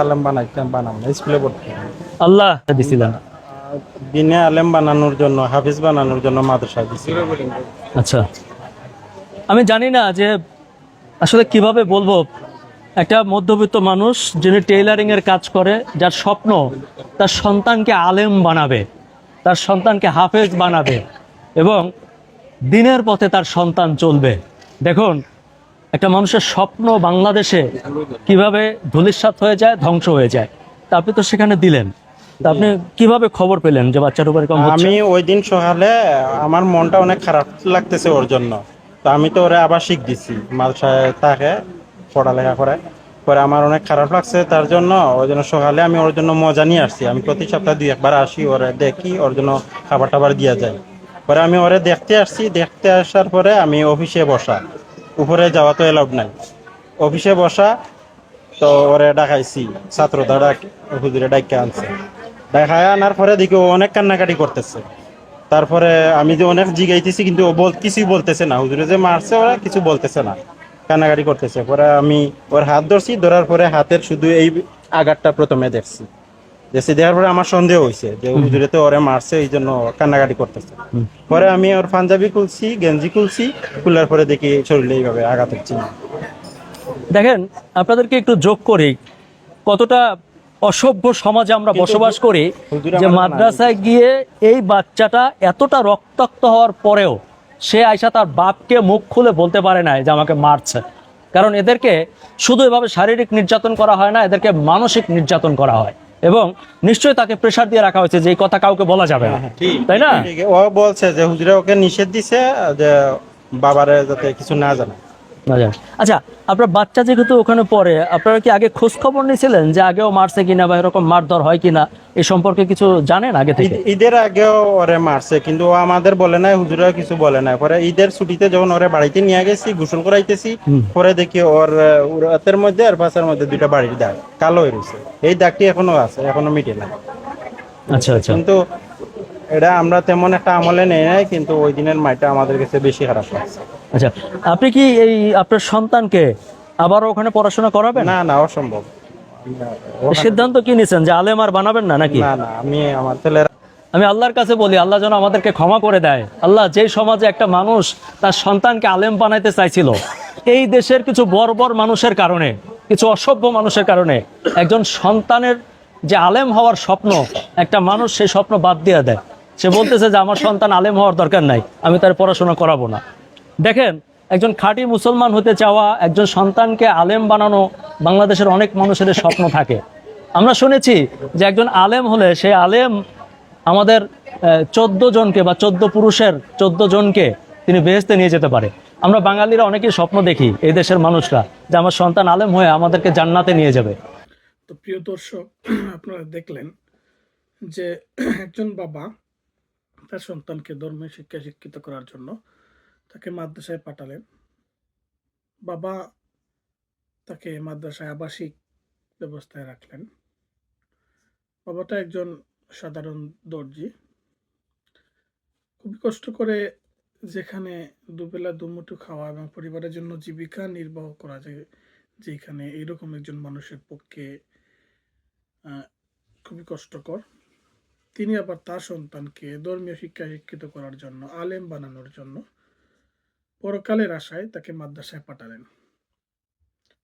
আলেম বানাইতাম, বানাম না, স্কুলে পড়তাম। আল্লাহ দিছিলেন। দিনে আলেম বানানোর জন্য, হাফিজ বানানোর জন্য মাদ্রাসা দিছি। আচ্ছা, আমি জানি না যে আসলে কিভাবে বলবো, একটা মধ্যবিত্ত মানুষ যিনি টেইলারিং এর কাজ করে, যার স্বপ্ন তার সন্তানকে আলেম বানাবে, তার সন্তানকে হাফেজ বানাবে এবং দিনের পথে তার সন্তান চলবে। দেখুন, একটা মানুষের স্বপ্ন বাংলাদেশে কিভাবে ধূলিসাৎ হয়ে যায়, ধ্বংস হয়ে যায়। তা আপনি তো সেখানে দিলেন, তা আপনি কিভাবে খবর পেলেন যে বাচ্চার উপর এরকম হচ্ছে? আমি ওই দিন সকালে আমার মনটা অনেক খারাপ লাগতেছে ওর জন্য। তো আমি তো ওরে আবার শিখ দিছি, মাদ্রাসায় থাকে, পড়ালেখা করে। পরে আমার অনেক খারাপ লাগছে, তার জন্য ওই জন্য সকালে আমি ওর জন্য মজা নিয়ে আসছি। আমি প্রতি সপ্তাহে 2-1 বার আসি, ওরে দেখি, ওর জন্য খাবার টাবার দিয়া যায়। পরে আমি ওরে দেখতে আসছি, দেখতে আসার পরে আমি অফিসে বসা, উপরে যাওয়া তো এলাউড নাই, অফিসে বসা। তো ওরে ডাকাইছি, ছাত্রটা হুজুরে ডাইকা আনছে। ডাকায় আনার পরে দেখি ও অনেক কান্নাকাটি করতেছে। তারপরে আমি যে অনেক জিগাইতেছি, কিন্তু ও কিছুই বলতেছে না। হুজুরে যে মারছে ওরা কিছু বলতেছে না, কান্নাকাটি করতেছে। পরে আমি ওর হাত ধরছি, ধরার পরে হাতের শুধু এই আঘাতটা প্রথমে দেখছি। দেখার পরে আমার সন্দেহ হয়েছে যে হুজুরে তো ওরে মারছে, এই জন্য কান্নাকাটি করতেছে। পরে আমি ওর পাঞ্জাবি খুলছি, গেঞ্জি খুলছি, খোলার পরে দেখি শরীরে এইভাবে আঘাত হচ্ছে। দেখেন, আপনাদেরকে একটু যোগ করি কতটা অসভ্য সমাজে আমরা কিন্তু বসবাস করি, হুজুর যে আমার মাদ্রাসায় গিয়ে এই বাচ্চাটা এতটা রক্তাক্ত হওয়ার পরেও সে আয়সা তার বাপকে মুখ খুলে বলতে পারে না যে আমাকে মারছে। কারণ এদেরকে শুধু এভাবে শারীরিক নির্যাতন করা হয় না, এদেরকে মানসিক নির্যাতন করা হয় এবং নিশ্চয়ই তাকে প্রেশার দিয়ে রাখা হয়েছে যে এই কথা কাউকে বলা যাবে না, তাই না? ও বলছে যে হুজুরে ওকে নিষেধ দিছে যে বাবারে যাতে কিছু না জানে। না জানি। আচ্ছা, আপনার বাচ্চা যেহেতু ওখানে পড়ে, আপনারা কি আগে খোঁজ খবর নিয়েছিলেন যে আগেও মারছে কিনা বা এরকম মারধর হয় কিনা, এই সম্পর্কে কিছু জানেন আগে থেকে? ঈদের আগেও ওরে মারছে, কিন্তু ও আমাদের বলে নাই, হুজুরা কিছু বলে নাই। পরে ঈদের ছুটিতে যখন ওরে বাড়িতে নিয়ে গেছি, গোসল করাইতেছি, পরে দেখি ওর হাতের মধ্যে আর পাশের মধ্যে 2টা বাড়ির দাগ কালো হয়ে রয়েছে। এই দাগটি এখনো আছে, এখনো মিটে নাই। আচ্ছা আচ্ছা কিন্তু এটা আমরা তেমন একটা আমলে নেই নাই, কিন্তু ওই দিনের মাইটা আমাদের কাছে বেশি খারাপ লাগছে। আচ্ছা, আপনি কি এই আপনার সন্তানকে আবারও ওখানে পড়াশোনা করাবেন? না না, অসম্ভব। এই সিদ্ধান্ত কি নিছেন যে আলেম আর বানাবেন না নাকি? না না, আমি আমার ছেলের আমি আল্লাহর কাছে বলি, আল্লাহ যেন আমাদেরকে ক্ষমা করে দেয়। আল্লাহ, যেই সমাজে একটা মানুষ তার সন্তানকে আলেম বানাইতে চাইছিল, এই দেশের কিছু বর্বর মানুষের কারণে, কিছু অসভ্য মানুষের কারণে একজন সন্তানের যে আলেম হওয়ার স্বপ্ন, একটা মানুষ সেই স্বপ্ন বাদ দিয়ে দেয়। সে বলতেছে যে আমার সন্তান আলেম হওয়ার দরকার নাই, আমি তার পড়াশোনা করাবো না। দেখেন, একজন খাঁটি মুসলমান হতে চাওয়া, একজন সন্তানকে আলেম বানানো বাংলাদেশের অনেক মানুষের স্বপ্ন থাকে। আমরা শুনেছি যে একজন আলেম হলে সে আলেম আমাদের 14 জনকে বা 14 পুরুষের 14 জনকে তিনি বেহেশতে নিয়ে যেতে পারে। আমরা বাঙালিরা অনেকেই স্বপ্ন দেখি, এই দেশের মানুষরা, যে আমার সন্তান আলেম হয়ে আমাদেরকে জান্নাতে নিয়ে যাবে। তো প্রিয় দর্শক, আপনারা দেখলেন যে একজন বাবা তার সন্তানকে ধর্মীয় শিক্ষায় শিক্ষিত করার জন্য তাকে মাদ্রাসায় পাঠালেন। বাবা তাকে মাদ্রাসায় আবাসিক ব্যবস্থায় রাখলেন। বাবাটা একজন সাধারণ দর্জি, খুবই কষ্ট করে, যেখানে দুবেলা দুমুঠো খাওয়া এবং পরিবারের জন্য জীবিকা নির্বাহ করা যায়, যেখানে এইরকম একজন মানুষের পক্ষে খুবই কষ্টকর, তিনি আবার তার সন্তানকে ধর্মীয় শিক্ষায় শিক্ষিত করার জন্য, আলেম বানানোর জন্য পরকালের আশায় তাকে মাদ্রাসায় পাঠালেন।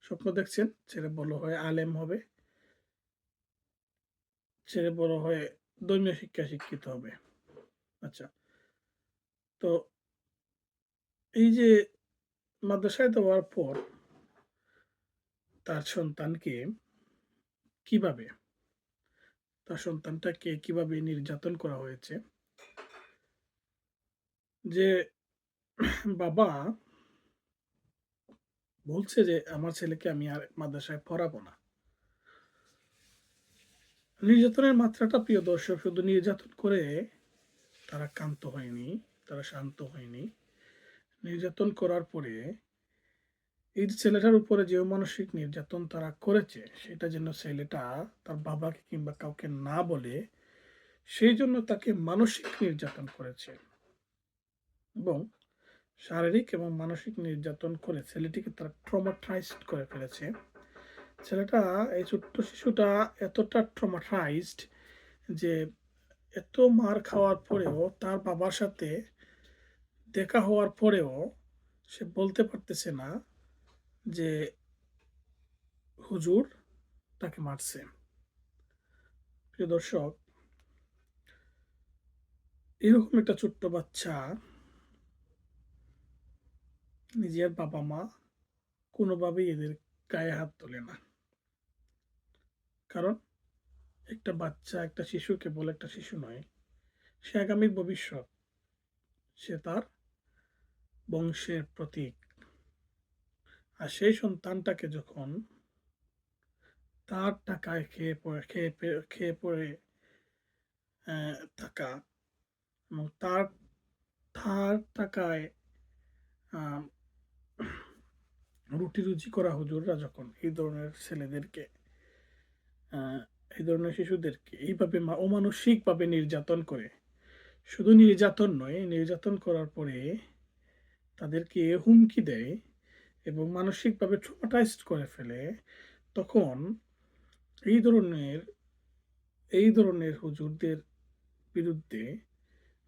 স্বপ্ন দেখছেন ছেলে বড় হয়ে আলেম হবে, ছেলে বড় হয়ে ধর্মীয় শিক্ষায় শিক্ষিত হবে। আচ্ছা, তো এই যে মাদ্রাসায় দেওয়ার পর তার সন্তানকে কিভাবে, তার সন্তানটাকে কিভাবে নির্যাতন করা হয়েছে, যে বাবা বলছে যে আমার ছেলেকে আমি আর মাদ্রাসায় পড়াবো না। নির্যাতনের মাত্রাটা, প্রিয় দর্শক, শুধু নির্যাতন করে তারা ক্ষান্ত হয়নি, তারা শান্ত হয়নি। নির্যাতন করার পরে এই ছেলেটার উপরে যে মানসিক নির্যাতন তারা করেছে, সেটা যেন ছেলেটা তার বাবাকে কিংবা কাউকে না বলে, সেই জন্য তাকে মানসিক নির্যাতন করেছে এবং শারীরিক এবং মানসিক নির্যাতন করে ছেলেটিকে তারা ট্রমাটাইজড করে ফেলেছে। ছেলেটা, এই ছোট্ট শিশুটা এতটা ট্রমাটাইজড যে এত মার খাওয়ার পরেও তার বাবার সাথে দেখা হওয়ার পরেও সে বলতে পারতেছে না যে হুজুর তাকে মারছে। প্রিয় দর্শক, এরকম একটা ছোট্ট বাচ্চা, নিজের বাবা মা কোনোভাবেই এদের গায়ে হাত তোলে না। কারণ একটা বাচ্চা, একটা শিশু কেবল একটা শিশু নয়, সে আগামীর ভবিষ্যৎ, সে তার বংশের প্রতীক। আর সেই সন্তানটাকে যখন তার টাকায় খেয়ে পড়ে থাকা এবং তার তার টাকায় আহ, রুটি রুজি করা হুজুররা যখন এই ধরনের ছেলেদেরকে, আহ, এই ধরনের শিশুদেরকে এইভাবে অমানসিকভাবে নির্যাতন করে, শুধু নির্যাতন নয়, নির্যাতন করার পরে তাদেরকে হুমকি দেয় এবং মানসিকভাবে ট্রমাটাইজড করে ফেলে, তখন এই ধরনের এই ধরনের হুজুরদের বিরুদ্ধে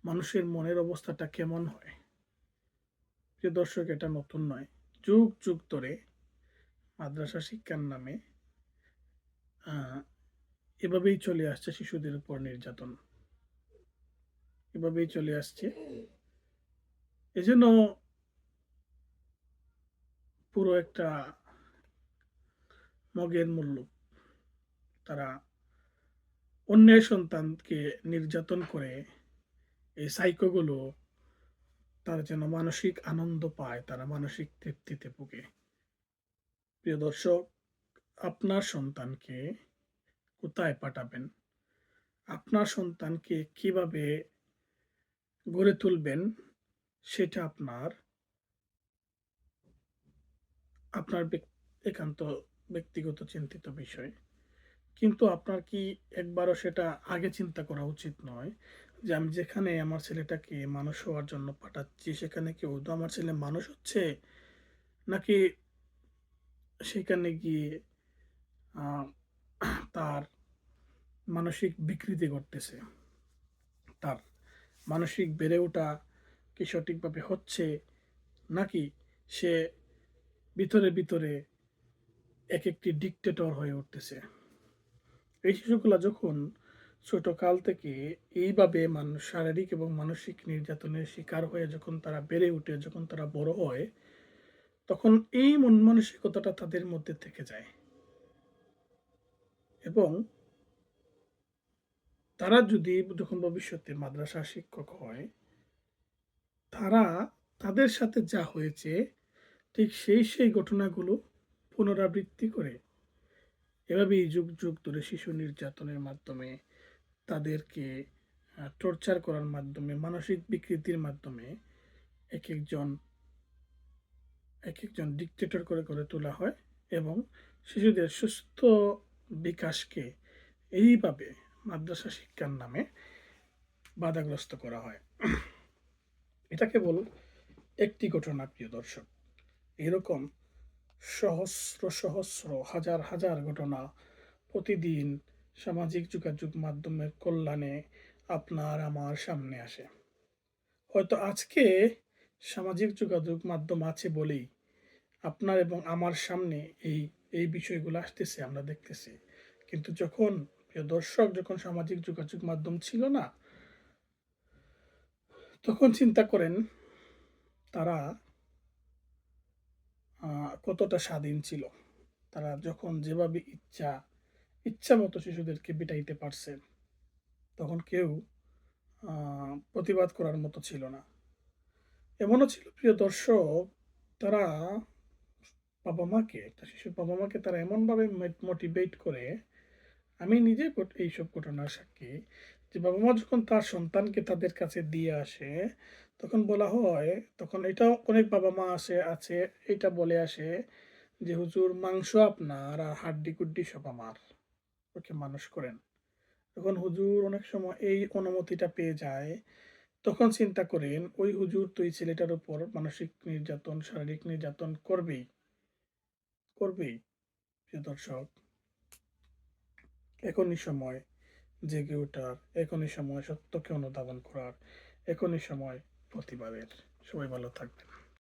মানুষের মনের অবস্থাটা কেমন হয়? প্রিয় দর্শক, এটা নতুন নয়। যুগ যুগ ধরে মাদ্রাসা শিক্ষার নামে আহ, এভাবেই চলে আসছে শিশুদের উপর নির্যাতন, এভাবেই চলে আসছে। এজন্য পুরো একটা মগের মূল্য, তারা অন্যের সন্তানকে নির্যাতন করে, এই সাইকোগুলো তারা যেন মানসিক আনন্দ পায়, তারা মানসিক তৃপ্তিতে ভোগে। প্রিয় দর্শক, আপনার সন্তানকে কোথায় পাঠাবেন, আপনার সন্তানকে কিভাবে গড়ে তুলবেন, সেটা আপনার আপনার একান্ত ব্যক্তিগত চিন্তিত বিষয়। কিন্তু আপনার কি একবারও সেটা আগে চিন্তা করা উচিত নয় যে আমি যেখানে আমার ছেলেটাকে মানুষ হওয়ার জন্য পাঠাচ্ছি, সেখানে কি উর্দু আমার ছেলে মানুষ হচ্ছে, নাকি সেখানে গিয়ে আহ, তার মানসিক বিকৃতি ঘটতেছে, তার মানসিক বেড়ে ওঠা কি সঠিকভাবে হচ্ছে, নাকি সে ভিতরে ভিতরে এক একটি ডিক্টেটর হয়ে উঠতেছে। এই শিশুগুলা যখন ছোট কাল থেকে এইভাবে মানুষ শারীরিক এবং মানসিক নির্যাতনের শিকার হয়ে যখন তারা বেড়ে ওঠে, যখন তারা বড় হয়, তখন এই মন মানসিকতাটা তাদের মধ্যে থেকে যায় এবং তারা যদি যখন ভবিষ্যতে মাদ্রাসা শিক্ষক হয়, তারা তাদের সাথে যা হয়েছে ঠিক সেই ঘটনাগুলো পুনরাবৃত্তি করে এভাবেই যুগ যুগ ধরে শিশু নির্যাতনের মাধ্যমে, তাদেরকে টর্চার করার মাধ্যমে, মানসিক বিকৃতির মাধ্যমে এক একজন এক একজন ডিক্টেটর করে করে তোলা হয় এবং শিশুদের সুস্থ বিকাশকে এইভাবে মাদ্রাসা শিক্ষার নামে বাধাগ্রস্ত করা হয়। এটা কেবল একটি ঘটনা, প্রিয় দর্শক। এরকম সহস্র সহস্র হাজার হাজার ঘটনা প্রতিদিন সামাজিক যোগাযোগ মাধ্যমের কল্যাণে আপনার আমার সামনে আসে। হয়তো আজকে সামাজিক যোগাযোগ মাধ্যম আছে বলেই আপনার এবং আমার সামনে এই এই বিষয়গুলো আসতেছে, আমরা দেখতেছি। কিন্তু যখন, প্রিয় দর্শক, যখন সামাজিক যোগাযোগ মাধ্যম ছিল না, তখন চিন্তা করেন তারা কতটা স্বাধীন ছিল। তারা যখন যেভাবে ইচ্ছা মতো শিশুদেরকে পিটাইতে পারছে, তখন কেউ প্রতিবাদ করার মতো ছিল না। এমনও ছিল, প্রিয় দর্শক, তারা একটা শিশুর বাবা মাকে তারা এমনভাবে মোটিভেট করে, আমি নিজে এইসব ঘটনার সাক্ষী, যে বাবা মা যখন তার সন্তানকে তাদের কাছে দিয়ে আসে, তখন বলা হয়, তখন এটাও অনেক বাবা মা আছে এটা বলে আসে যে হুজুর, মাংস আপনার আর হাড্ডি কুড্ডি সব আমার, ওকে মানুষ করেন। তখন হুজুর অনেক সময় এই অনুমতিটা পেয়ে যায়, তখন চিন্তা করেন ওই হুজুর তো এই ছেলেটার উপর মানসিক নির্যাতন, শারীরিক নির্যাতন করবেই করবেই। প্রিয় দর্শক, এখনই সময় জেগে ওঠার, এখনই সময় সত্যকে অনুধাবন করার, এখনই সময় প্রতিবাদের। সবাই ভালো থাকবেন।